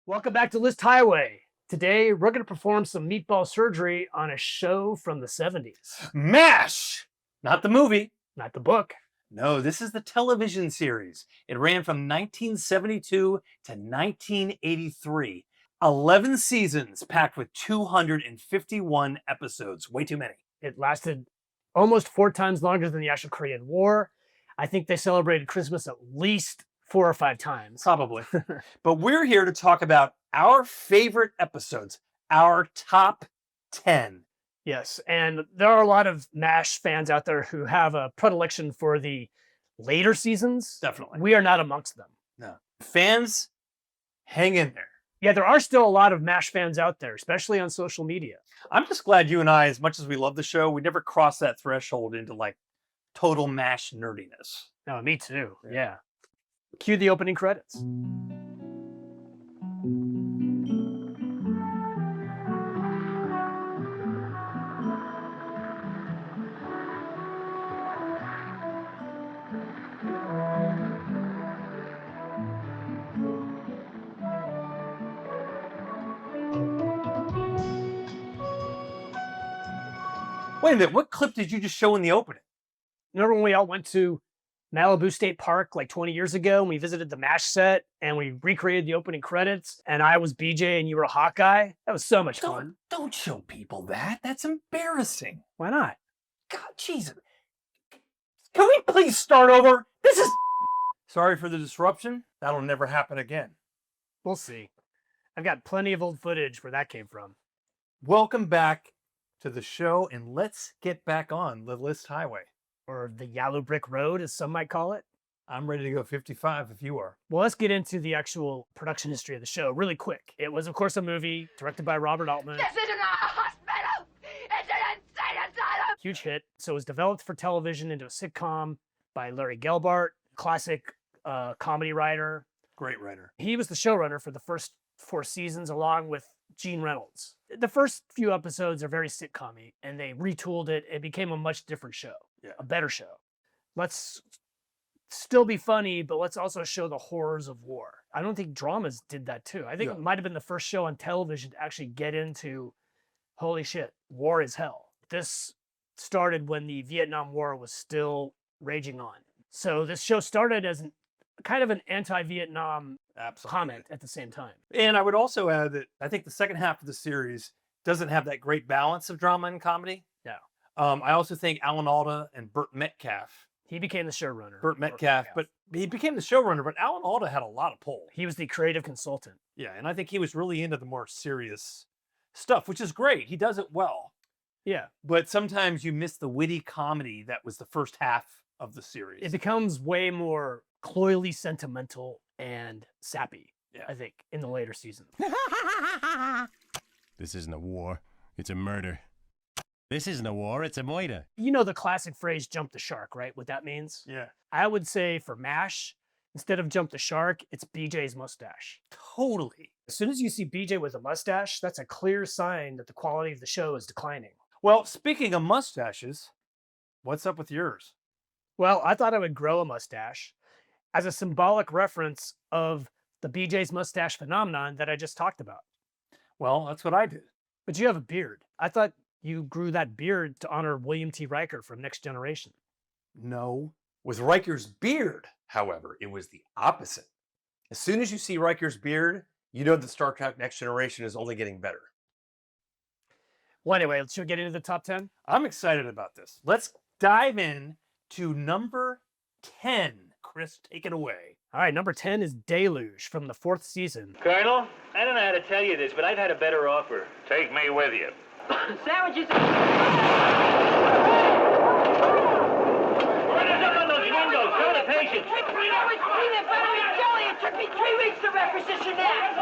Welcome back to List Highway. Today, we're going to perform some meatball surgery on a show from the 70s. MASH! Not the movie. Not the book. No, this is the television series. It ran from 1972 to 1983. 11 seasons packed with 251 episodes. Way too many. It lasted almost 4 times longer than the actual Korean War. I think they celebrated Christmas at least 4 or 5 times. Probably. But we're here to talk about our favorite episodes, our top 10. Yes, and there are a lot of MASH fans out there who have a predilection for the later seasons. Definitely. We are not amongst them. No. Fans, hang in there. Yeah, there are still a lot of MASH fans out there, especially on social media. I'm just glad you and I, as much as we love the show, we never crossed that threshold into like total MASH nerdiness. No, me too. Yeah. Cue the opening credits. Wait a minute, what clip did you just show in the opening? Remember when we all went to Malibu State Park like 20 years ago and we visited the MASH set and we recreated the opening credits and I was BJ and you were Hawkeye? That was so much fun. Don't show people that. That's embarrassing. Why not? God, Jesus. Can we please start over? This is... Sorry for the disruption. That'll never happen again. We'll see. I've got plenty of old footage where that came from. Welcome back to the show, and let's get back on the List Highway. Or the Yalu Brick Road, as some might call it. I'm ready to go 55 if you are. Well, let's get into the actual production history of the show really quick. It was, of course, a movie directed by Robert Altman. This isn't a hospital! It's an insane asylum! Huge hit. So it was developed for television into a sitcom by Larry Gelbart, classic comedy writer. Great writer. He was the showrunner for the first 4 seasons along with Gene Reynolds. The first few episodes are very sitcom-y, and they retooled it. It became a much different show, a better show. Let's still be funny, but let's also show the horrors of war. I don't think dramas did that too. I think it might have been the first show on television to actually get into, holy shit, war is hell. This started when the Vietnam War was still raging on. So this show started as kind of an anti-Vietnam comment at the same time. And I would also add that I think the second half of the series doesn't have that great balance of drama and comedy. No. I also think Alan Alda and Burt Metcalf. He became the showrunner. Burt Metcalf, but he became the showrunner, but Alan Alda had a lot of pull. He was the creative consultant. Yeah, and I think he was really into the more serious stuff, which is great. He does it well. Yeah. But sometimes you miss the witty comedy that was the first half of the series. It becomes way more cloyly sentimental and sappy, I think, in the later seasons. This isn't a war, it's a murder. This isn't a war, it's a murder. You know the classic phrase, jump the shark, right? What that means? Yeah. I would say for MASH, instead of jump the shark, it's BJ's mustache. Totally. As soon as you see BJ with a mustache, that's a clear sign that the quality of the show is declining. Well, speaking of mustaches, what's up with yours? Well, I thought I would grow a mustache as a symbolic reference of the BJ's mustache phenomenon that I just talked about. Well, that's what I did. But you have a beard. I thought you grew that beard to honor William T. Riker from Next Generation. No. With Riker's beard, however, it was the opposite. As soon as you see Riker's beard, you know that Star Trek Next Generation is only getting better. Well, anyway, should we get into the top 10? I'm excited about this. Let's dive in to number 10. Chris, take it away. All right, number 10 is Deluge from the 4th season. Colonel, I don't know how to tell you this, but I've had a better offer. Take me with you. Sandwiches. Run it up on those windows. Show the patience. I was peanut butter and jelly. It took me 3 weeks to requisition that.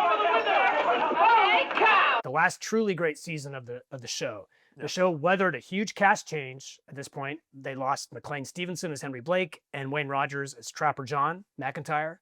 Hey, cow! The last truly great season of the show. The show weathered a huge cast change at this point. They lost McLean Stevenson as Henry Blake and Wayne Rogers as Trapper John McIntyre.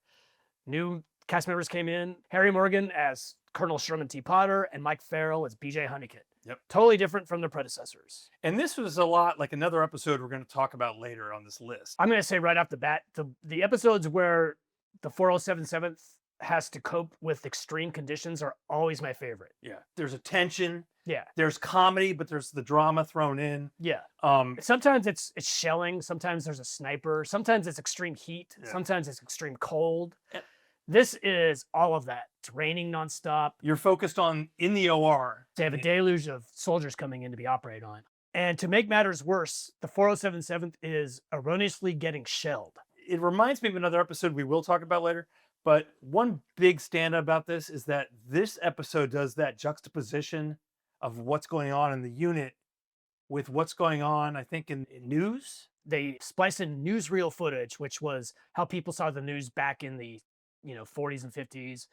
New cast members came in. Harry Morgan as Colonel Sherman T. Potter and Mike Farrell as BJ Honeycutt. Yep. Totally different from their predecessors. And this was a lot like another episode we're going to talk about later on this list. I'm going to say right off the bat, the episodes where the 4077th has to cope with extreme conditions are always my favorite. Yeah. There's a tension. Yeah. There's comedy, but there's the drama thrown in. Yeah. Um, Sometimes it's shelling. Sometimes there's a sniper. Sometimes it's extreme heat. Yeah. Sometimes it's extreme cold. Yeah. This is all of that. It's raining nonstop. you're focused on in the OR. They have a deluge of soldiers coming in to be operated on. And to make matters worse, the 407th is erroneously getting shelled. It reminds me of another episode we will talk about later. But one big standout about this is that this episode does that juxtaposition of what's going on in the unit with what's going on, I think, in news. They splice in newsreel footage, which was how people saw the news back in the 40s and 50s,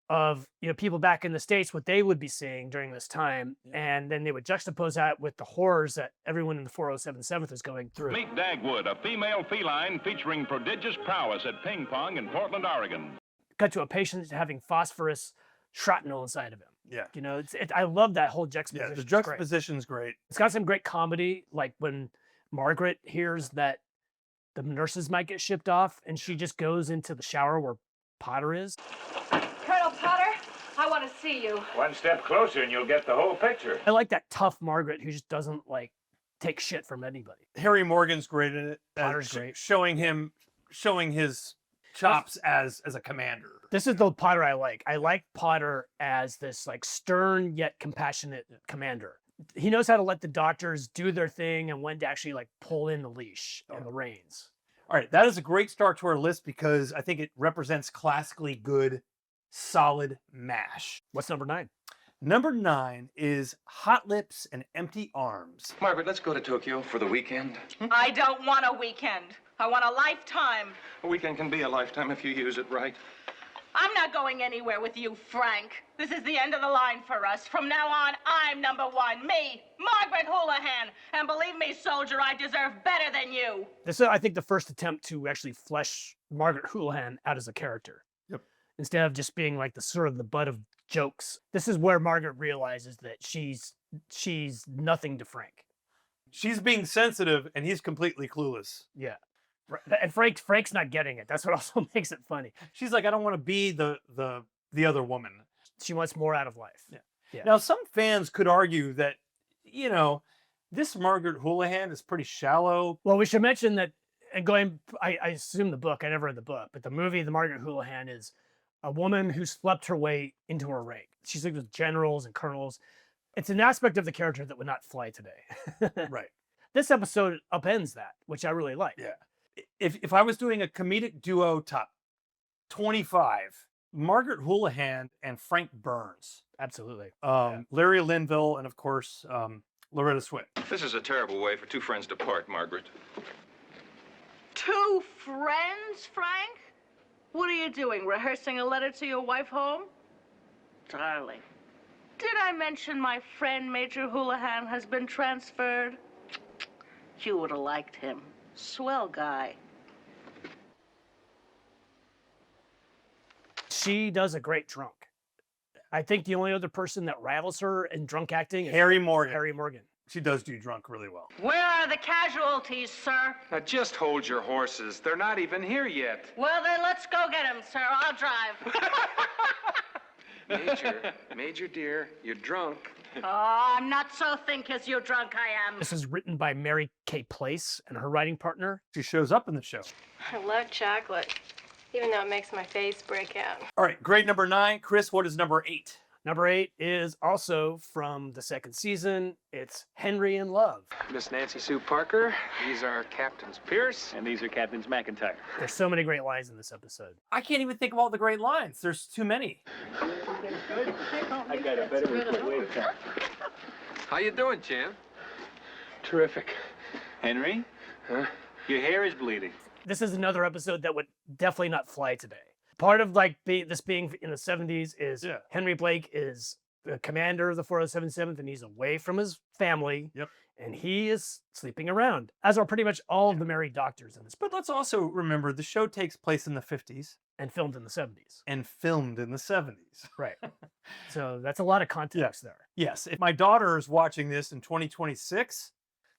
of people back in the States, what they would be seeing during this time. And then they would juxtapose that with the horrors that everyone in the 407th is going through. Meet Dagwood, a female feline featuring prodigious prowess at ping pong in Portland, Oregon. Cut to a patient having phosphorus shrapnel inside of him. Yeah. I love that whole Yeah, juxtaposition. the It's great. juxtaposition's great. It's got some great comedy, like when Margaret hears that the nurses might get shipped off, and she just goes into the shower where Potter is. Colonel Potter, I want to see you. One step closer and you'll get the whole picture. I like that tough Margaret who just doesn't take shit from anybody. Harry Morgan's great in it. Potter's great. Showing his chops as a commander. This is the Potter I like. I like Potter as this stern yet compassionate commander. He knows how to let the doctors do their thing and when to actually pull in the leash on the reins. All right, that is a great start to our list because I think it represents classically good, solid MASH. What's number 9? Number 9 is Hot Lips and Empty Arms. Margaret, let's go to Tokyo for the weekend. I don't want a weekend. I want a lifetime. A weekend can be a lifetime if you use it right. I'm not going anywhere with you, Frank. This is the end of the line for us. From now on, I'm number 1. Me, Margaret Houlihan. And believe me, soldier, I deserve better than you. This is, I think, the first attempt to actually flesh Margaret Houlihan out as a character. Yep. Instead of just being the sort of the butt of jokes. This is where Margaret realizes that she's nothing to Frank. She's being sensitive and he's completely clueless. Yeah. And Frank's not getting it. That's what also makes it funny. She's like, I don't want to be the other woman. She wants more out of life. Yeah. Now, some fans could argue that, this Margaret Houlihan is pretty shallow. Well, we should mention that, and I assume the book, I never read the book, but the movie, the Margaret Houlihan, is a woman who slept her way into her rank. She's with generals and colonels. It's an aspect of the character that would not fly today. Right. This episode upends that, which I really like. Yeah. If I was doing a comedic duo top 25, Margaret Houlihan and Frank Burns. Absolutely. Larry Linville and, of course, Loretta Swit. This is a terrible way for two friends to part, Margaret. 2 friends, Frank? What are you doing, rehearsing a letter to your wife home? Darling, did I mention my friend Major Houlihan has been transferred? You would have liked him. Swell guy. She does a great drunk. I think the only other person that rattles her in drunk acting is Harry Morgan. Harry Morgan. She does do drunk really well. Where are the casualties, sir? Now just hold your horses. They're not even here yet. Well, then let's go get him, sir. I'll drive. Major dear, you're drunk. Oh, I'm not so think as you drunk I am. This is written by Mary Kay Place and her writing partner. She shows up in the show. I love chocolate, even though it makes my face break out. All right, grade number 9. Chris, what is number 8? Number 8 is also from the second season. It's Henry in Love. Miss Nancy Sue Parker. These are Captains Pierce. And these are Captains McIntyre. There's so many great lines in this episode. I can't even think of all the great lines. There's too many. I got a better way. How you doing, champ? Terrific. Henry? Huh? Your hair is bleeding. This is another episode that would definitely not fly today. Part of this being in the 70s is Henry Blake is the commander of the 407th and he's away from his family. Yep. And he is sleeping around, as are pretty much all of the married doctors in this. But let's also remember the show takes place in the 50s. And filmed in the 70s. And filmed in the 70s. Right. So that's a lot of context there. Yes. If my daughter is watching this in 2026,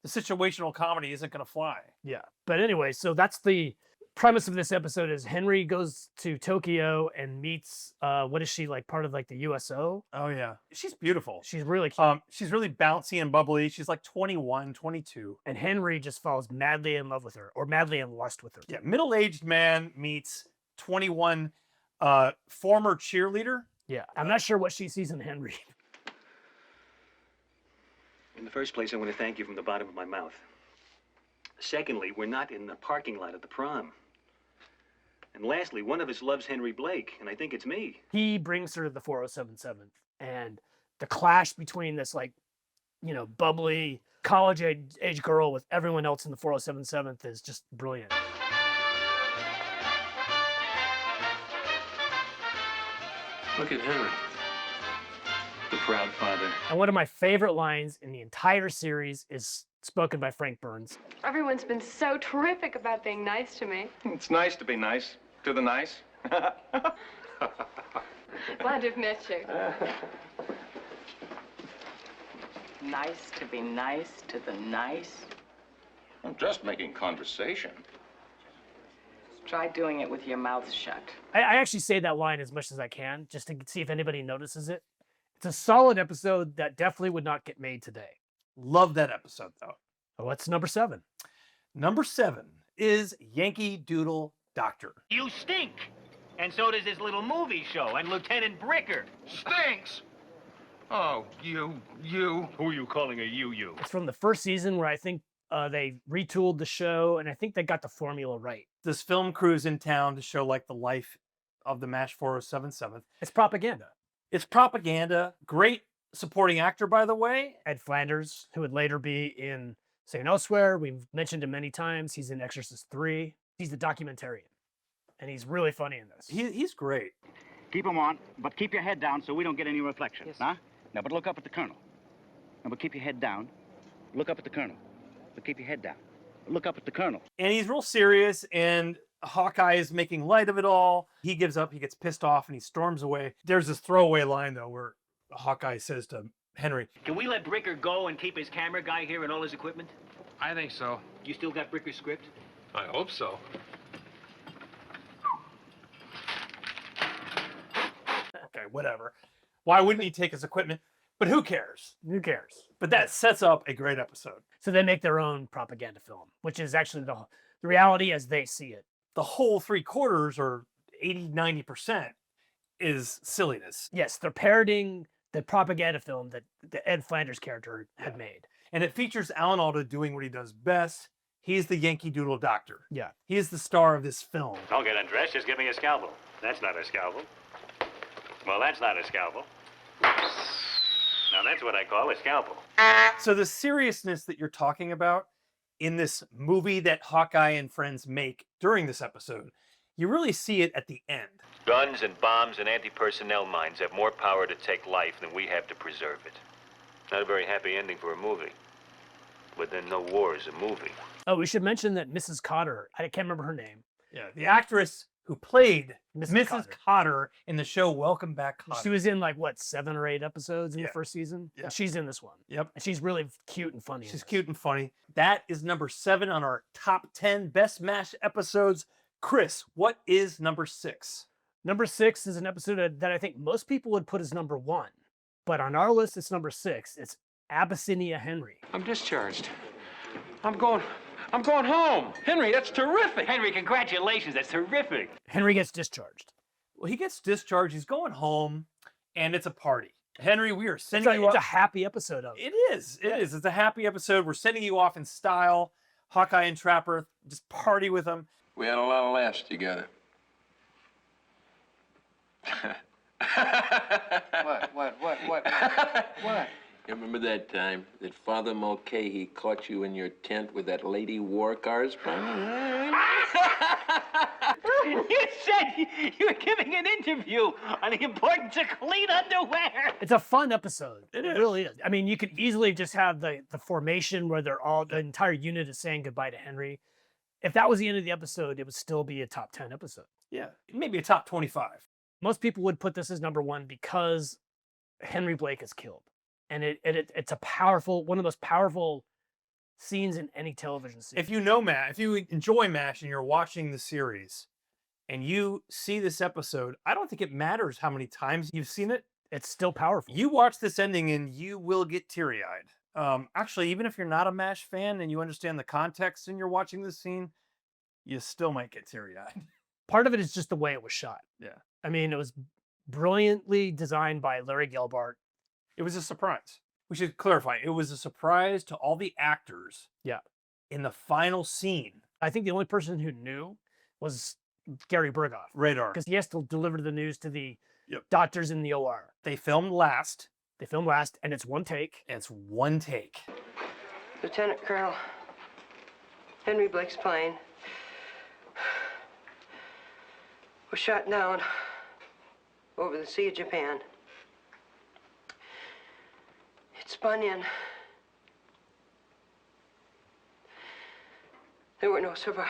the situational comedy isn't going to fly. Yeah. But anyway, so that's the premise of this episode is Henry goes to Tokyo and meets what is she, like part of like the USO? Oh yeah, she's beautiful. She's really cute. She's really bouncy and bubbly. She's like 21, 22. And Henry just falls madly in love with her, or madly in lust with her. Yeah, middle-aged man meets 21 former cheerleader. Yeah, I'm not sure what she sees in Henry. In the first place, I want to thank you from the bottom of my mouth. Secondly, we're not in the parking lot at the prom. And lastly, one of us loves Henry Blake, and I think it's me. He brings her to the 4077th, and the clash between this, like, you know, bubbly college age girl with everyone else in the 4077th is just brilliant. Look at Henry, the proud father. And one of my favorite lines in the entire series is spoken by Frank Burns. Everyone's been so terrific about being nice to me. It's nice to be nice to the nice. Glad to have met you. Nice to be nice to the nice. I'm just making conversation. Try doing it with your mouth shut. I actually say that line as much as I can, just to see if anybody notices it. It's a solid episode that definitely would not get made today. Love that episode, though. Oh, what's number 7? Number 7 is Yankee Doodle Doctor. You stink! And so does his little movie show and Lieutenant Bricker. Stinks! Oh, you. Who are you calling a you? It's from the first season where I think they retooled the show, and I think they got the formula right. This film crew's in town to show like the life of the MASH 4077th. It's propaganda. It's propaganda. Great supporting actor, by the way. Ed Flanders, who would later be in St. Elsewhere. We've mentioned him many times. He's in Exorcist 3. He's the documentarian, and he's really funny in this. He's great. Keep him on, but keep your head down so we don't get any reflection, huh? Now, but look up at the colonel. Now, but keep your head down. Look up at the colonel. But keep your head down. Look up at the colonel. And he's real serious, and Hawkeye is making light of it all. He gives up, he gets pissed off, and he storms away. There's this throwaway line, though, where Hawkeye says to Henry, Can we let Bricker go and keep his camera guy here and all his equipment? I think so. You still got Bricker's script? I hope so. okay, whatever. Why wouldn't he take his equipment? But who cares? Who cares? But that sets up a great episode. So they make their own propaganda film, which is actually the reality as they see it. The whole 3/4 or 80-90% is silliness. Yes, they're parodying the propaganda film that the Ed Flanders character had made. And it features Alan Alda doing what he does best. He's the Yankee Doodle Doctor. Yeah. He is the star of this film. Don't get undressed, just give me a scalpel. That's not a scalpel. Well, that's not a scalpel. Now that's what I call a scalpel. So the seriousness that you're talking about in this movie that Hawkeye and friends make during this episode, you really see it at the end. Guns and bombs and anti-personnel mines have more power to take life than we have to preserve it. Not a very happy ending for a movie. But then no war is a movie. Oh, we should mention that Mrs. Cotter, I can't remember her name. Yeah, the actress who played Mrs. Mrs. Cotter in the show Welcome Back, Kotter. She was in like, what, 7 or 8 episodes in Yeah. the first season? Yeah. And she's in this one. Yep. And she's really cute and funny. She's cute and funny. That is number 7 on our top 10 best MASH episodes. Chris, what is number 6? Number 6 is an episode that I think most people would put as number 1. But on our list, it's number 6. It's Abyssinia Henry. I'm discharged. I'm going home. Henry, that's terrific. Henry, congratulations, that's terrific. Henry gets discharged. Well, he gets discharged. He's going home, and it's a party. Henry, we are It's sending you a off. happy episode of it. It is. It is. It's a happy episode. We're sending you off in style. Hawkeye and Trapper, just party with them. We had a lot of laughs together. What? You remember that time that Father Mulcahy caught you in your tent with that lady war correspondent? You said you were giving an interview on the importance of clean underwear. It's a fun episode. It It is. really is. I mean, you could easily just have the formation where the entire unit is saying goodbye to Henry. If that was the end of the episode, it would still be a top 10 episode. Yeah, maybe a top 25. Most people would put this as number 1 because Henry Blake is killed. And it's a powerful, one of the most powerful scenes in any television series. If you know MASH, if you enjoy MASH and you're watching the series and you see this episode, I don't think it matters how many times you've seen it. It's still powerful. You watch this ending and you will get teary-eyed. Actually, even if you're not a MASH fan and you understand the context and you're watching this scene, you still might get teary-eyed. Part of it is just the way it was shot. Yeah. I mean, it was brilliantly designed by Larry Gelbart. It was a surprise. We should clarify. It was a surprise to all the actors. Yeah. In the final scene. I think the only person who knew was Gary Berghoff. Radar. Because he has to deliver the news to the doctors in the OR. They filmed last. And it's one take. Lieutenant Colonel Henry Blake's plane was shot down over the Sea of Japan. It spun in. There were no survivors.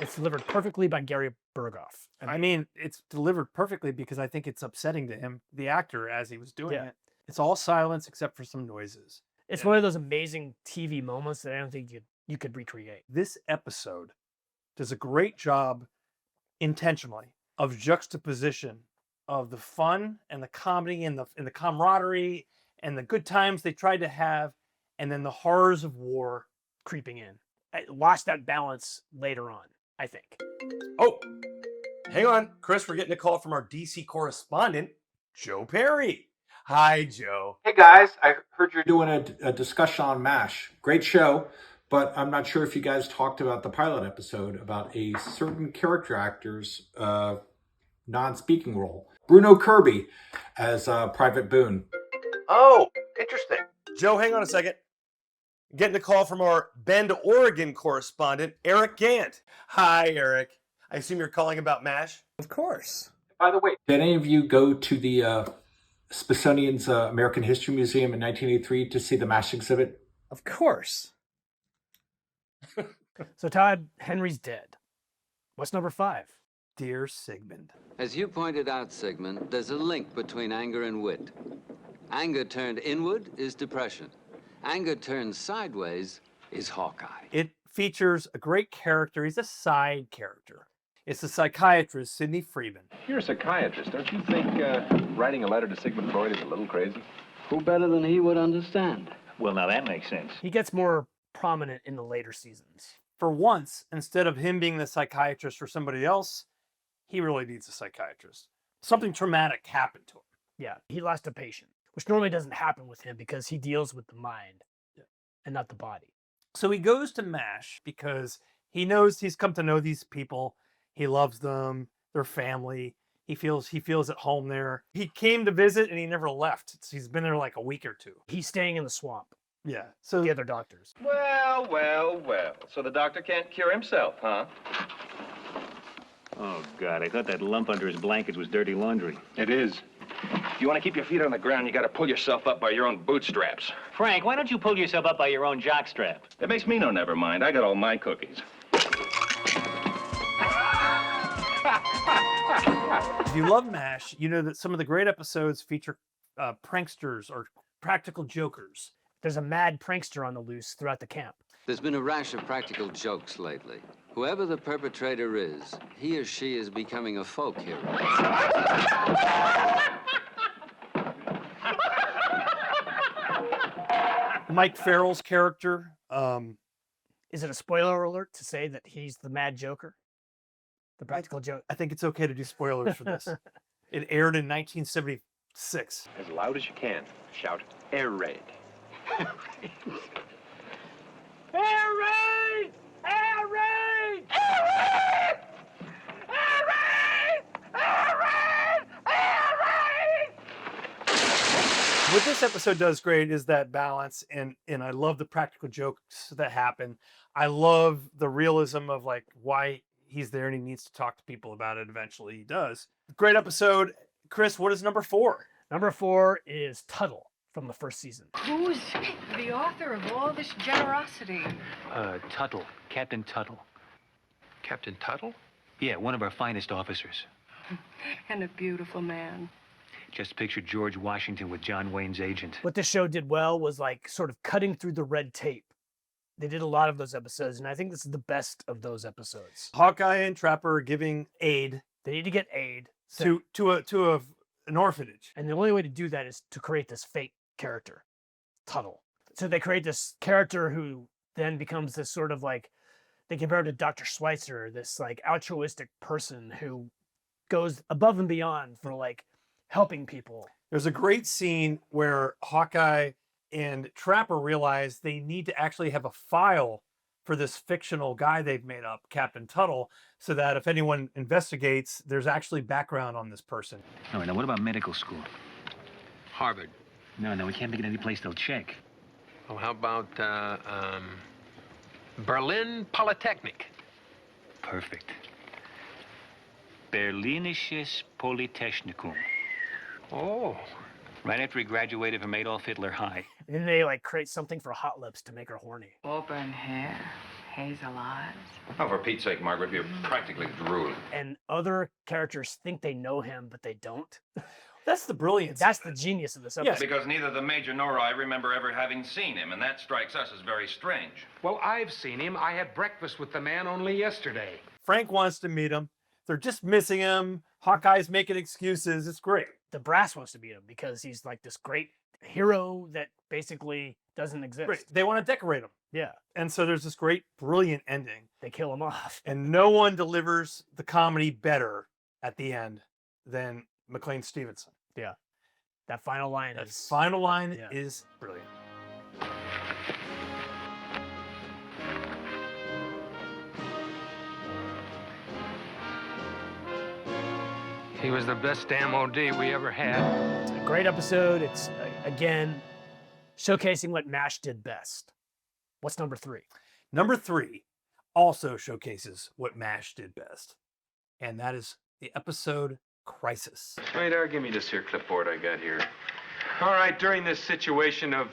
It's delivered perfectly by Gary Berghoff. I mean, it's delivered perfectly because I think it's upsetting to him, the actor, as he was doing it. It's all silence except for some noises. It's one of those amazing TV moments that I don't think you could recreate. This episode does a great job intentionally of juxtaposition of the fun and the comedy and the camaraderie and the good times they tried to have, and then the horrors of war creeping in. I lost that balance later on, I think. Oh, hang on, Chris. We're getting a call from our DC correspondent, Joe Perry. Hi, Joe. Hey, guys. I heard you're doing a discussion on MASH. Great show, but I'm not sure if you guys talked about the pilot episode about a certain character actor's non-speaking role. Bruno Kirby as Private Boone. Oh, interesting. Joe, hang on a second. Getting a call from our Bend, Oregon correspondent, Eric Gant. Hi, Eric. I assume you're calling about MASH? Of course. By the way, did any of you go to the Smithsonian's American History Museum in 1983 to see the MASH exhibit? Of course. So, Todd, Henry's dead. What's number 5? Dear Sigmund. As you pointed out, Sigmund, there's a link between anger and wit. Anger turned inward is depression. Anger turned sideways is Hawkeye. It features a great character. He's a side character. It's the psychiatrist, Sidney Freeman. You're a psychiatrist. Don't you think writing a letter to Sigmund Freud is a little crazy? Who better than he would understand? Well, now that makes sense. He gets more prominent in the later seasons. For once, instead of him being the psychiatrist for somebody else, he really needs a psychiatrist. Something traumatic happened to him. Yeah, he lost a patient, which normally doesn't happen with him because he deals with the mind and not the body. So he goes to MASH because he knows he's come to know these people. He loves them, their family. He feels at home there. He came to visit and he never left. He's been there like a week or two. He's staying in the swamp. Yeah. So the other doctors. Well, well, well. So the doctor can't cure himself, huh? Oh, God, I thought that lump under his blankets was dirty laundry. It is. If you want to keep your feet on the ground, you got to pull yourself up by your own bootstraps. Frank, why don't you pull yourself up by your own jockstrap? That makes me no never mind. I got all my cookies. If you love MASH, you know that some of the great episodes feature pranksters or practical jokers. There's a mad prankster on the loose throughout the camp. There's been a rash of practical jokes lately. Whoever the perpetrator is, he or she is becoming a folk hero. Mike Farrell's character. Is it a spoiler alert to say that he's the mad joker? The practical joke. I think it's okay to do spoilers for this. It aired in 1976. As loud as you can, shout air raid. Air raid! Air raid! Air raid! Air raid! Air raid! Air raid! What this episode does great is that balance, and I love the practical jokes that happen. I love the realism of like why he's there and he needs to talk to people about it. Eventually he does. Great episode. Chris, what is number 4? Number 4 is Tuttle from the first season. Who's the author of all this generosity? Tuttle. Captain Tuttle. Captain Tuttle? Yeah, one of our finest officers. And a beautiful man. Just picture George Washington with John Wayne's agent. What this show did well was like sort of cutting through the red tape. They did a lot of those episodes, and I think this is the best of those episodes. Hawkeye and Trapper giving aid. They need to get aid to an orphanage. And the only way to do that is to create this fake character, Tuttle. So they create this character who then becomes this sort of like, they compare him to Dr. Schweitzer, this like altruistic person who goes above and beyond for like helping people. There's a great scene where Hawkeye and Trapper realize they need to actually have a file for this fictional guy they've made up, Captain Tuttle, so that if anyone investigates, there's actually background on this person. All right, now what about medical school? Harvard. No, we can't think of any place they'll check. Well, how about, Berlin Polytechnic? Perfect. Berlinisches Polytechnikum. Oh. Right after he graduated from Adolf Hitler High. And then they like create something for Hot Lips to make her horny. Auburn hair, hazel eyes. Oh, for Pete's sake, Margaret, you're practically drooling. And other characters think they know him, but they don't. That's the brilliance. That's the genius of this episode. Yes, because neither the Major nor I remember ever having seen him, and that strikes us as very strange. Well, I've seen him. I had breakfast with the man only yesterday. Frank wants to meet him. They're just missing him. Hawkeye's making excuses. It's great. The brass wants to meet him because he's like this great hero that basically doesn't exist. Right. They want to decorate him. Yeah. And so there's this great, brilliant ending. They kill him off. And no one delivers the comedy better at the end than McLean Stevenson. Yeah. That final line is brilliant. He was the best MOD we ever had. It's a great episode. It's, again, showcasing what MASH did best. What's number 3? Number 3 also showcases what MASH did best. And that is the episode Crisis. Radar, give me this here clipboard I got here. All right, during this situation of,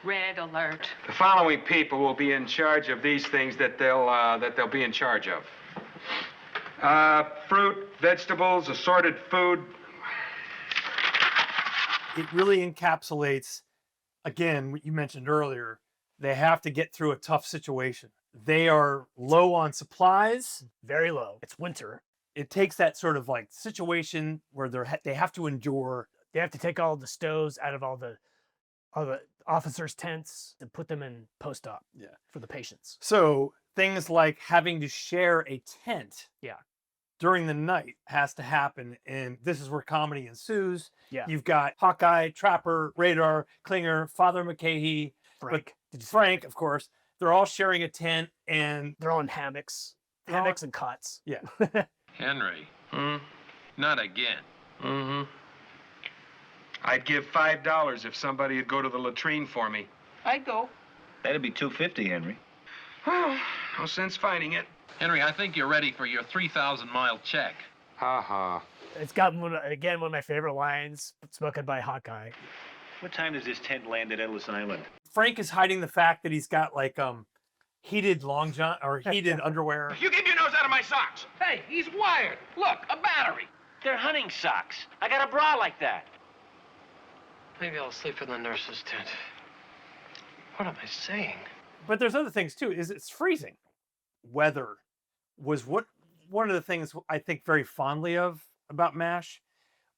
Red alert. the following people will be in charge of these things that they'll be in charge of. Fruit, vegetables, assorted food. It really encapsulates, again, what you mentioned earlier, they have to get through a tough situation. They are low on supplies. Very low. It's winter. It takes that sort of like situation where they have to endure. They have to take all the stoves out of all the officers' tents and put them in post-op for the patients. So things like having to share a tent during the night has to happen. And this is where comedy ensues. Yeah. You've got Hawkeye, Trapper, Radar, Klinger, Father McCahey, Frank, of course. They're all sharing a tent and they're all in hammocks. Hammocks and cots. Yeah. Henry. Not again. I'd give $5 if somebody would go to the latrine for me. I'd go. That'd be $2.50, Henry. Oh, no sense fighting it. Henry, I think you're ready for your 3,000-mile check. Ha. It's got, one of my favorite lines spoken by Hawkeye. What time does this tent land at Ellis Island? Frank is hiding the fact that he's got like heated long john or heated underwear. You keep your nose out of my socks. Hey, he's wired. Look, a battery. They're hunting socks. I got a bra like that. Maybe I'll sleep in the nurse's tent. What am I saying? But there's other things too. It's freezing. Weather was one of the things I think very fondly of about MASH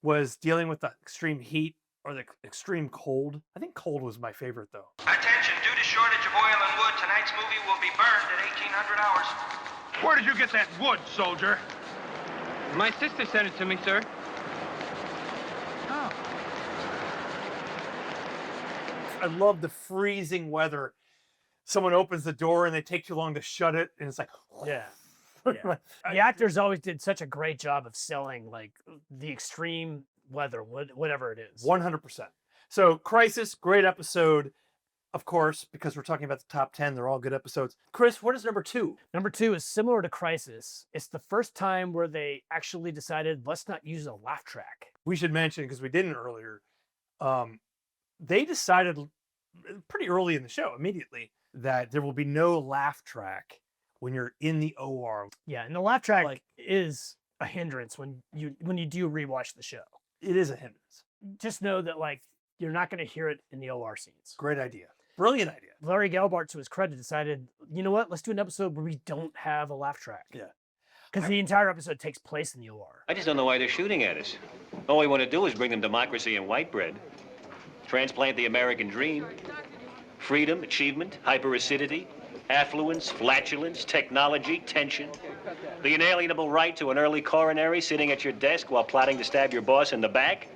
was dealing with the extreme heat or the extreme cold. I think cold was my favorite though. Attention, due to shortage of oil and wood, tonight's movie will be burned at 1800 hours. Where did you get that wood, soldier? My sister sent it to me, sir. Oh. I love the freezing weather. Someone opens the door and they take too long to shut it, and it's like, yeah. The actors always did such a great job of selling like the extreme weather, whatever it is. 100%. So Crisis, great episode. of course, because we're talking about the top 10, they're all good episodes. Chris, what is number 2? Number 2 is similar to Crisis. It's the first time where they actually decided, let's not use a laugh track. We should mention, because we didn't earlier, they decided pretty early in the show, immediately, that there will be no laugh track when you're in the OR. Yeah, and the laugh track is a hindrance when you do rewatch the show. It is a hindrance. Just know that you're not going to hear it in the OR scenes. Great idea. Brilliant idea. Larry Gelbart, to his credit, decided, you know what? Let's do an episode where we don't have a laugh track. Yeah. Because the entire episode takes place in the OR. I just don't know why they're shooting at us. All we want to do is bring them democracy and white bread. Transplant the American dream. Freedom, achievement, hyperacidity, affluence, flatulence, technology, tension. The inalienable right to an early coronary sitting at your desk while plotting to stab your boss in the back.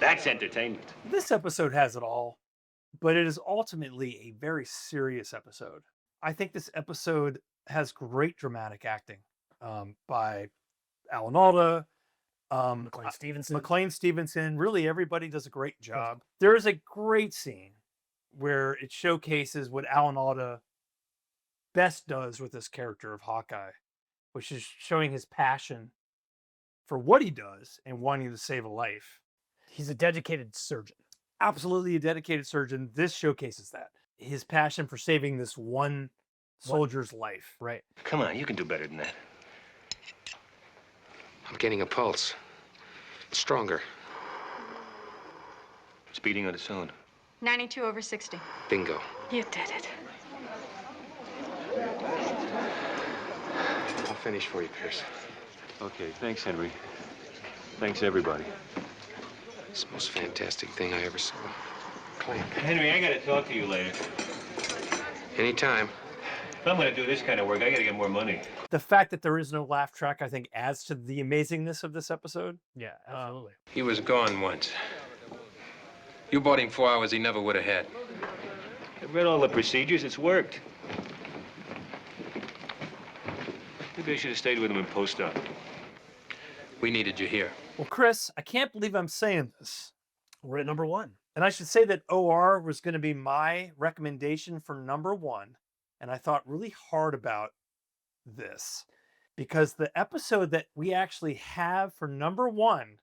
That's entertainment. This episode has it all, but it is ultimately a very serious episode. I think this episode has great dramatic acting by Alan Alda, McLean Stevenson. Really, everybody does a great job. There is a great scene where it showcases what Alan Alda best does with this character of Hawkeye, which is showing his passion for what he does and wanting to save a life. He's a dedicated surgeon. Absolutely a dedicated surgeon. This showcases that. His passion for saving this one soldier's life. Right. Come on, you can do better than that. I'm getting a pulse. Stronger. It's beating on its own. 92/60. Bingo. You did it. I'll finish for you, Pierce. Okay, thanks, Henry. Thanks, everybody. It's the most fantastic thing I ever saw. Clean. Henry, I gotta talk to you later. Anytime. If I'm gonna do this kind of work, I gotta get more money. The fact that there is no laugh track, I think, adds to the amazingness of this episode. Yeah, absolutely. He was gone once. You bought him 4 hours he never would have had. I've read all the procedures. It's worked. Maybe I should have stayed with him in post-op. We needed you here. Well, Chris, I can't believe I'm saying this. We're at number 1. And I should say that OR was going to be my recommendation for number 1. And I thought really hard about this because the episode that we actually have for number 1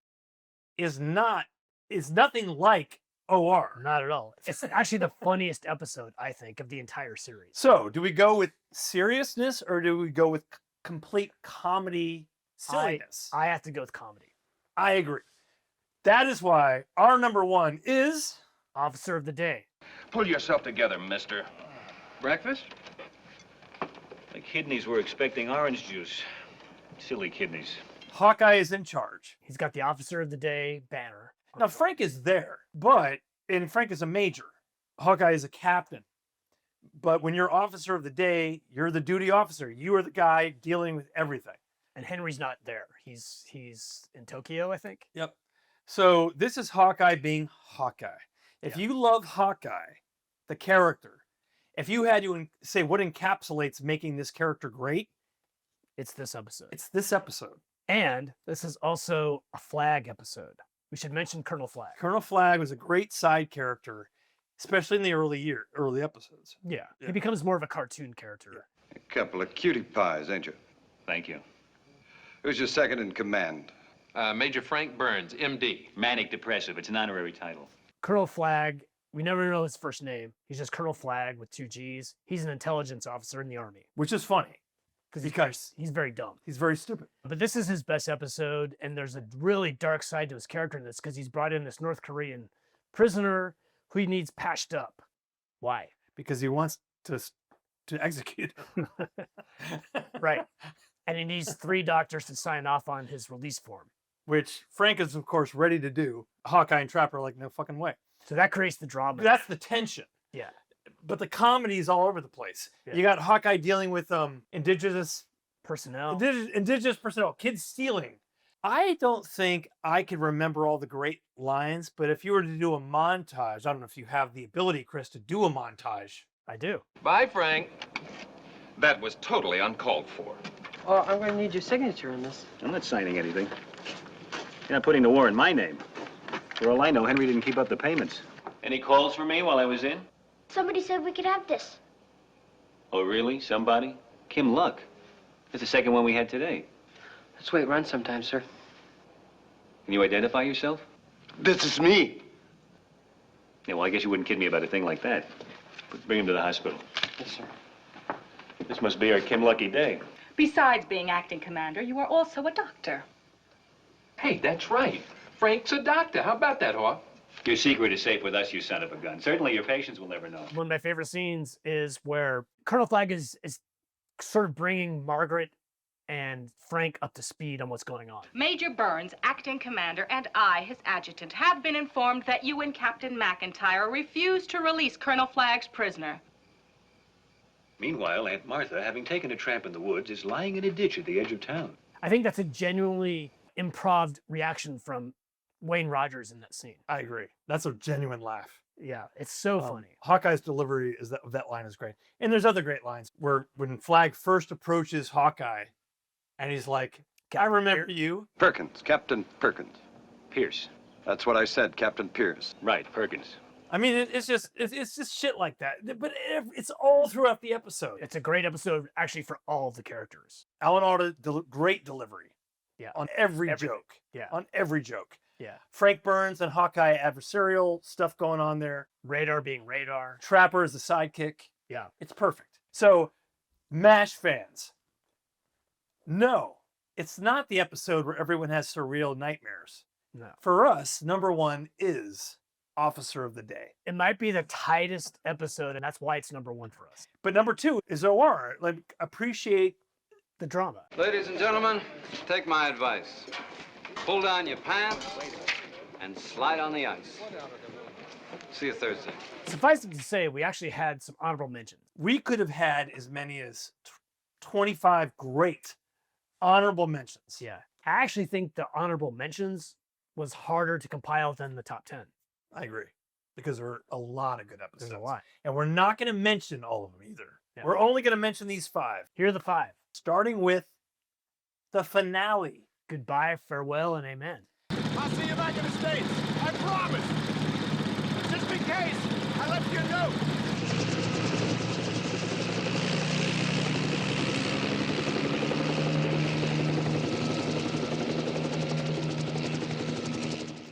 is nothing like OR. Not at all. It's actually the funniest episode, I think, of the entire series. So, do we go with seriousness or do we go with complete comedy silliness? I have to go with comedy. I agree. That is why our number 1 is Officer of the Day. Pull yourself together, mister. Breakfast? The kidneys were expecting orange juice. Silly kidneys. Hawkeye is in charge. He's got the Officer of the Day banner. Now, Frank is there, and Frank is a major. Hawkeye is a captain. But when you're Officer of the Day, you're the duty officer. You are the guy dealing with everything. And Henry's not there. He's in Tokyo, I think. Yep. So this is Hawkeye being Hawkeye. If you love Hawkeye, the character, if you had to say what encapsulates making this character great, it's this episode. It's this episode. And this is also a Flag episode. We should mention Colonel Flag. Colonel Flag was a great side character, especially in the early episodes. Yeah. He becomes more of a cartoon character. A couple of cutie pies, ain't you? Thank you. Who's your second in command? Major Frank Burns, MD. Manic depressive. It's an honorary title. Colonel Flag, we never know his first name. He's just Colonel Flag with 2 G's. He's an intelligence officer in the Army. Which is funny. Because he's very dumb. He's very stupid. But this is his best episode, and there's a really dark side to his character in this because he's brought in this North Korean prisoner who he needs patched up. Why? Because he wants to execute him. Right. And he needs 3 doctors to sign off on his release form. Which Frank is, of course, ready to do. Hawkeye and Trapper are like, no fucking way. So that creates the drama. That's the tension. Yeah. But the comedy is all over the place. Yeah. You got Hawkeye dealing with indigenous personnel. Indigenous personnel, kids stealing. I don't think I could remember all the great lines, but if you were to do a montage, I don't know if you have the ability, Chris, to do a montage. I do. Bye, Frank. That was totally uncalled for. Oh, I'm going to need your signature in this. I'm not signing anything. You're not putting the war in my name. For all I know, Henry didn't keep up the payments. Any calls for me while I was in? Somebody said we could have this. Oh, really? Somebody? Kim Luck. That's the second one we had today. That's the way it runs sometimes, sir. Can you identify yourself? This is me. Yeah, well, I guess you wouldn't kid me about a thing like that. But bring him to the hospital. Yes, sir. This must be our Kim Lucky day. Besides being acting commander, you are also a doctor. Hey, that's right. Frank's a doctor. How about that, Hawk? Your secret is safe with us, you son of a gun. Certainly your patients will never know. One of my favorite scenes is where Colonel Flagg is sort of bringing Margaret and Frank up to speed on what's going on. Major Burns, acting commander, and I, his adjutant, have been informed that you and Captain McIntyre refused to release Colonel Flagg's prisoner. Meanwhile, Aunt Martha, having taken a tramp in the woods, is lying in a ditch at the edge of town. I think that's a genuinely improv reaction from Wayne Rogers in that scene. I agree. That's a genuine laugh. Yeah, it's so funny. Hawkeye's delivery is that line is great. And there's other great lines where when Flagg first approaches Hawkeye and he's like, I remember you. Perkins, Captain Perkins. Pierce. That's what I said, Captain Pierce. Right, Perkins. I mean, it's just shit like that. But it's all throughout the episode. It's a great episode, actually, for all of the characters. Alan Alda, great delivery. Yeah. On every joke. Yeah. On every joke. Yeah. Frank Burns and Hawkeye adversarial stuff going on there. Radar being Radar. Trapper is the sidekick. Yeah. It's perfect. So, MASH fans, no, it's not the episode where everyone has surreal nightmares. No. For us, number one is Officer of the Day. It might be the tightest episode, and that's why it's number one for us. But number two is OR. Like, appreciate the drama. Ladies and gentlemen, take my advice. Pull down your pants and slide on the ice. See you Thursday. Suffice it to say, we actually had some honorable mentions. We could have had as many as 25 great honorable mentions. Yeah. I actually think the honorable mentions was harder to compile than the top 10. I agree. Because there are a lot of good episodes. There's a lot. And we're not going to mention all of them either. Yeah. We're only going to mention these 5. Here are the 5. Starting with the finale. Goodbye, farewell, and amen. I'll see you back in the States. I promise. Just in case, I left you a note.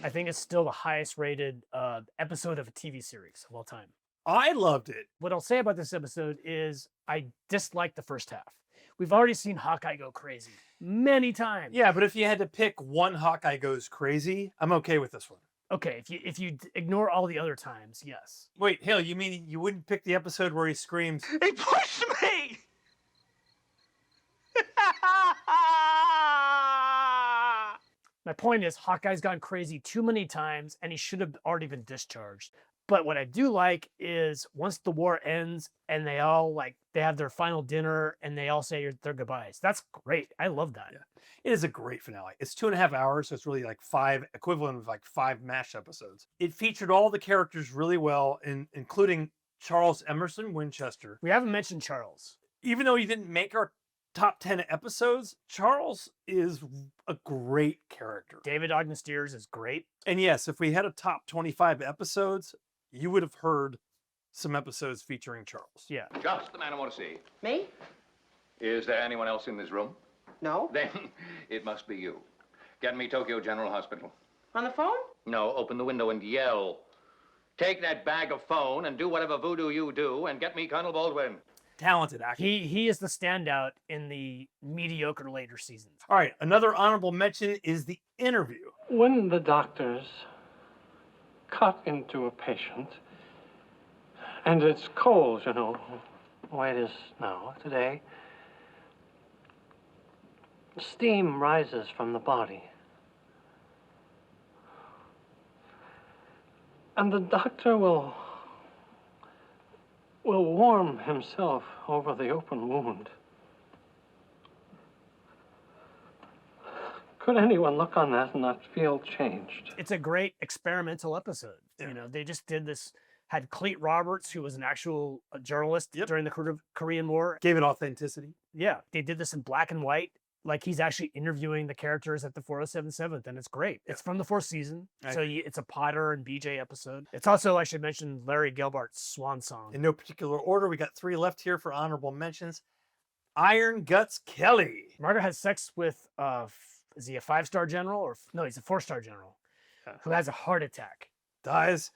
I think it's still the highest rated episode of a TV series of all time. I loved it. What I'll say about this episode is I disliked the first half. We've already seen Hawkeye go crazy many times. Yeah, but if you had to pick one Hawkeye goes crazy, I'm okay with this one. Okay, if you ignore all the other times, yes. Wait, Hale, you mean you wouldn't pick the episode where he screams, He pushed me! My point is, Hawkeye's gone crazy too many times, and he should have already been discharged. But what I do like is once the war ends and they all they have their final dinner and they all say their goodbyes. That's great. I love that. Yeah. It is a great finale. It's 2.5 hours, so it's really like 5 equivalent of like 5 MASH episodes. It featured all the characters really well, including Charles Emerson Winchester. We haven't mentioned Charles. Even though he didn't make our top 10 episodes, Charles is a great character. David Ogden Stiers is great. And yes, if we had a top 25 episodes, you would have heard some episodes featuring Charles. Yeah. Just the man I want to see. Me? Is there anyone else in this room? No. Then it must be you. Get me Tokyo General Hospital. On the phone? No, open the window and yell. Take that bag of phone and do whatever voodoo you do and get me Colonel Baldwin. Talented actor. He is the standout in the mediocre later seasons. All right, another honorable mention is the interview. When the doctors cut into a patient, and it's cold, you know, the way it is now, today, steam rises from the body. And the doctor will warm himself over the open wound. Could anyone look on that and not feel changed? It's a great experimental episode. Yeah. You know, they just did this, had Cleet Roberts, who was an actual journalist during the Korean War. Gave it authenticity. Yeah, they did this in black and white. like he's actually interviewing the characters at the 4077th, and it's great. It's from the 4th season, so it's a Potter and BJ episode. It's also, I should mention, Larry Gelbart's swan song. In no particular order, we got 3 left here for honorable mentions. Iron Guts Kelly. Margaret has sex with, is he a 5-star general? Or no, he's a 4-star general who has a heart attack. Dies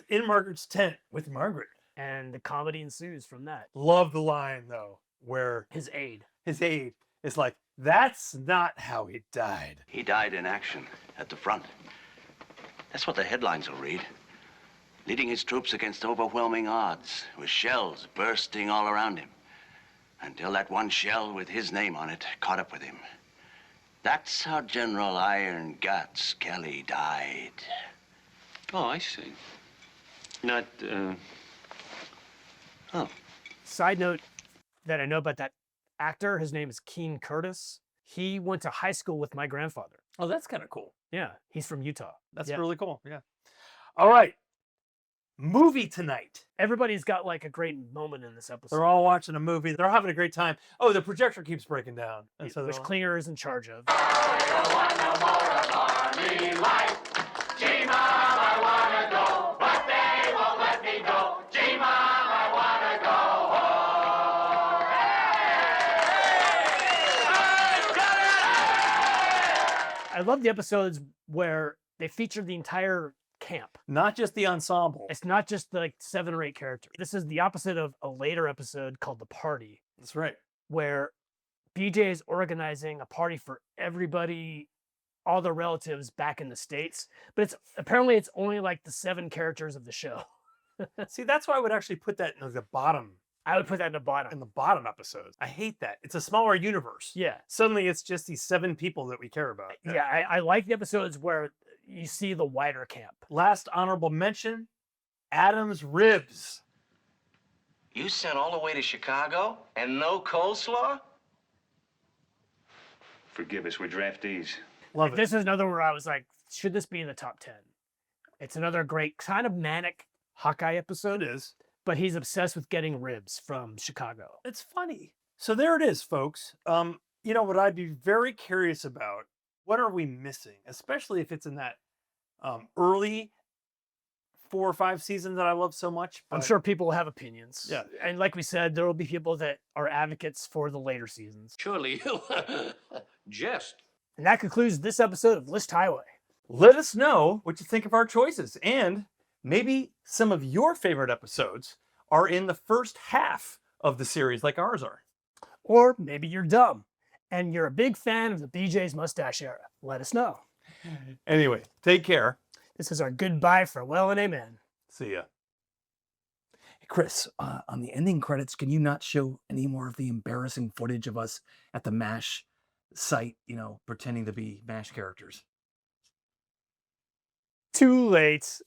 in Margaret's tent with Margaret. And the comedy ensues from that. Love the line, though, where his aide is like, that's not how he died. He died in action at the front. That's what the headlines will read. Leading his troops against overwhelming odds, with shells bursting all around him. Until that one shell with his name on it caught up with him. That's how General Iron Guts Kelly died. Oh, I see. Not, Oh. Side note that I know about that actor, his name is Keen Curtis. He went to high school with my grandfather. Oh, that's kind of cool. Yeah, he's from Utah. That's really cool. Yeah. All right. Movie tonight. Everybody's got like a great moment in this episode. They're all watching a movie. They're having a great time. Oh, the projector keeps breaking down. And so which Klinger is in charge of. I love the episodes where they feature the entire camp. Not just the ensemble. It's not just like 7 or 8 characters. This is the opposite of a later episode called The Party. That's right. Where BJ is organizing a party for everybody, all the relatives back in the States. But apparently it's only like the 7 characters of the show. See, that's why I would actually put that in the bottom. I would put that in the bottom. In the bottom episodes. I hate that. It's a smaller universe. Yeah. Suddenly it's just these 7 people that we care about. Yeah, I like the episodes where you see the wider camp. Last honorable mention, Adam's Ribs. You sent all the way to Chicago and no coleslaw? Forgive us, we're draftees. Love it. This is another where I was like, should this be in the top 10? It's another great kind of manic Hawkeye episode. It is. But he's obsessed with getting ribs from Chicago. It's funny. So there it is, folks. You know what I'd be very curious about, what are we missing? Especially if it's in that early 4 or 5 seasons that I love so much. I'm sure people will have opinions. Yeah. And like we said, there will be people that are advocates for the later seasons. Surely you jest. And that concludes this episode of List Highway. Let us know what you think of our choices, and maybe some of your favorite episodes are in the first half of the series like ours are. Or maybe you're dumb and you're a big fan of the BJ's mustache era. Let us know. Anyway, take care. This is our goodbye, farewell, and amen. See ya. Hey, Chris, on the ending credits, can you not show any more of the embarrassing footage of us at the MASH site, pretending to be MASH characters? Too late.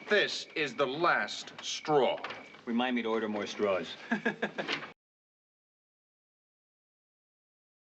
This is the last straw. Remind me to order more straws.